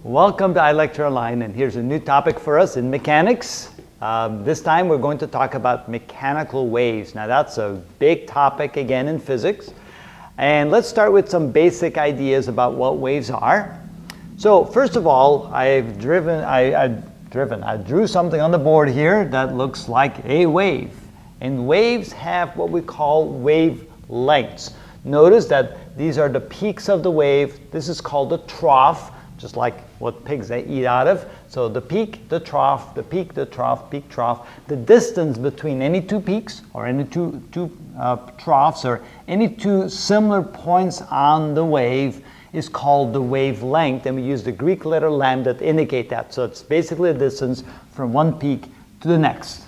Welcome to iLectureOnline, and here's a new topic for us in mechanics. This time we're going to talk about mechanical waves. Now that's a big topic again in physics. And let's start with some basic ideas about what waves are. So first of all, I drew something on the board here that looks like a wave. And waves have what we call wavelengths. Notice that these are the peaks of the wave. This is called the trough, just like what pigs they eat out of. So the peak, the trough, the peak, the trough, peak, trough. The distance between any two peaks or any two troughs or any two similar points on the wave is called the wavelength, and we use the Greek letter lambda to indicate that. So it's basically the distance from one peak to the next.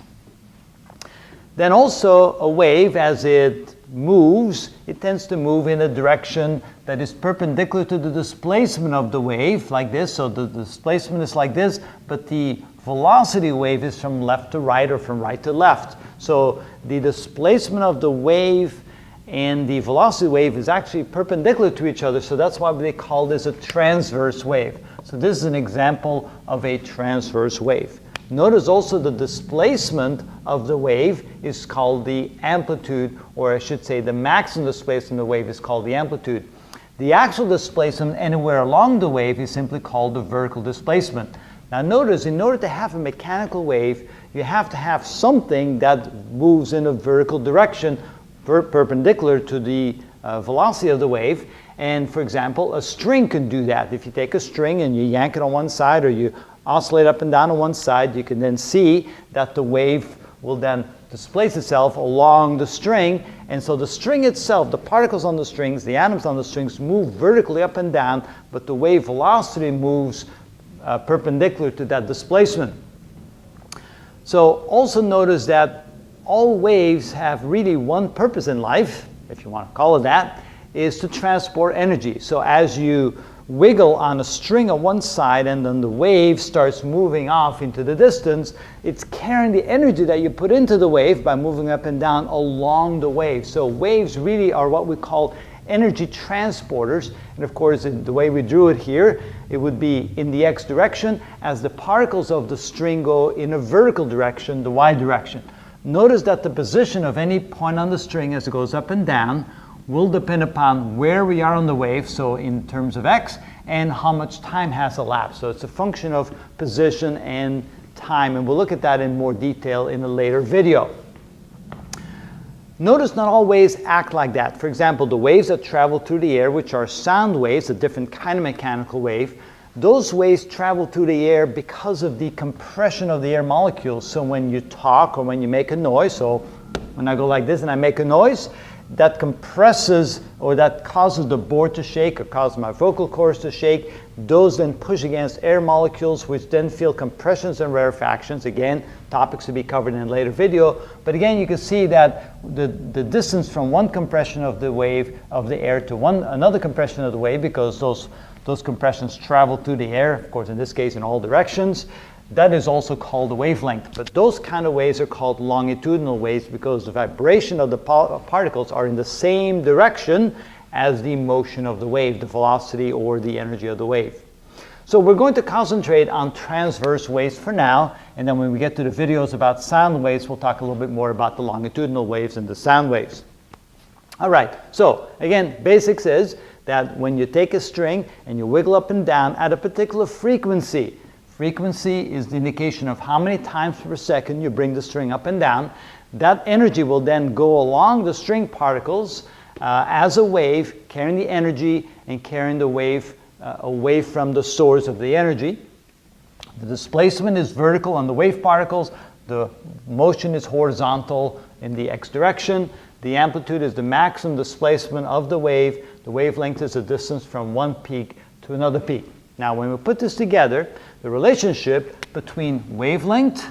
Then also a wave, as it moves, it tends to move in a direction that is perpendicular to the displacement of the wave, like this. So the displacement is like this, but the velocity wave is from left to right or from right to left. So the displacement of the wave and the velocity wave is actually perpendicular to each other, so that's why they call this a transverse wave. So this is an example of a transverse wave. Notice also the displacement of the wave is called the amplitude, or I should say the maximum displacement of the wave is called the amplitude. The actual displacement anywhere along the wave is simply called the vertical displacement. Now notice, in order to have a mechanical wave, you have to have something that moves in a vertical direction, perpendicular to the velocity of the wave. And for example, a string can do that. If you take a string and you yank it on one side, or you oscillate up and down on one side, you can then see that the wave will then displace itself along the string. And so the string itself, the particles on the strings, the atoms on the strings move vertically up and down, but the wave velocity moves perpendicular to that displacement. So also notice that all waves have really one purpose in life, if you want to call it that, is to transport energy. So as you wiggle on a string on one side and then the wave starts moving off into the distance, it's carrying the energy that you put into the wave by moving up and down along the wave. So waves really are what we call energy transporters. And of course, in the way we drew it here, it would be in the x direction as the particles of the string go in a vertical direction, the y direction. Notice that the position of any point on the string as it goes up and down will depend upon where we are on the wave, so in terms of x, and how much time has elapsed. So it's a function of position and time, and we'll look at that in more detail in a later video. Notice not all waves act like that. For example, the waves that travel through the air, which are sound waves, a different kind of mechanical wave, those waves travel through the air because of the compression of the air molecules. So when you talk or when you make a noise, so when I go like this and I make a noise, that compresses or that causes the board to shake or causes my vocal cords to shake. Those then push against air molecules, which then feel compressions and rarefactions. Again, topics to be covered in a later video. But again, you can see that the distance from one compression of the wave of the air to another compression of the wave, because those compressions travel through the air, of course in this case in all directions, that is also called the wavelength. But those kind of waves are called longitudinal waves because the vibration of the particles are in the same direction as the motion of the wave, the velocity or the energy of the wave. So we're going to concentrate on transverse waves for now, and then when we get to the videos about sound waves, we'll talk a little bit more about the longitudinal waves and the sound waves. All right, so again, basics is that when you take a string and you wiggle up and down at a particular frequency, frequency is the indication of how many times per second you bring the string up and down. That energy will then go along the string particles as a wave, carrying the energy and carrying the wave away from the source of the energy. The displacement is vertical on the wave particles. The motion is horizontal in the x direction. The amplitude is the maximum displacement of the wave. The wavelength is the distance from one peak to another peak. Now, when we put this together, the relationship between wavelength,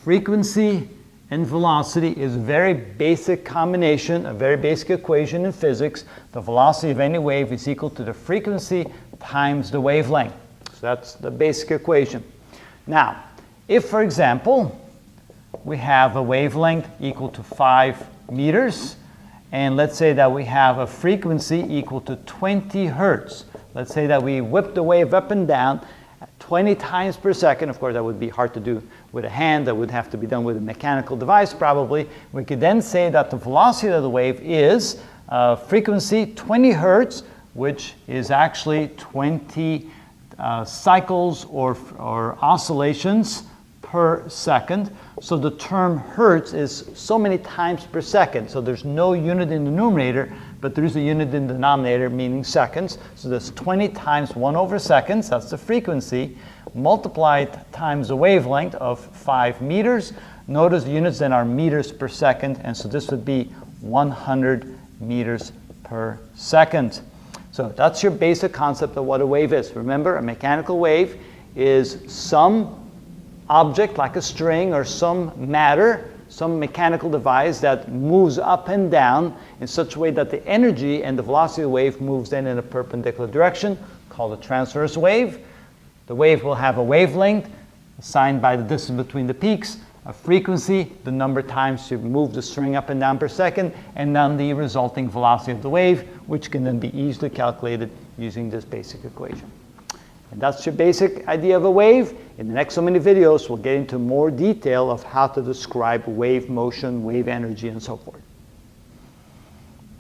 frequency, and velocity is a very basic combination, a very basic equation in physics. The velocity of any wave is equal to the frequency times the wavelength. So that's the basic equation. Now, if, for example, we have a wavelength equal to 5 meters, and let's say that we have a frequency equal to 20 hertz. let's say that we whip the wave up and down 20 times per second. Of course, that would be hard to do with a hand. That would have to be done with a mechanical device probably. We could then say that the velocity of the wave is frequency 20 hertz, which is actually 20 cycles or oscillations per second. So the term hertz is so many times per second. So there's no unit in the numerator, but there is a unit in the denominator, meaning seconds. So that's 20 times 1 over seconds, that's the frequency, multiplied times the wavelength of 5 meters. Notice the units then are meters per second, and so this would be 100 meters per second. So that's your basic concept of what a wave is. Remember, a mechanical wave is some object like a string or some matter, some mechanical device that moves up and down in such a way that the energy and the velocity of the wave moves then in a perpendicular direction, called a transverse wave. The wave will have a wavelength assigned by the distance between the peaks, a frequency, the number of times you move the string up and down per second, and then the resulting velocity of the wave, which can then be easily calculated using this basic equation. And that's your basic idea of a wave. In the next so many videos, we'll get into more detail of how to describe wave motion, wave energy, and so forth.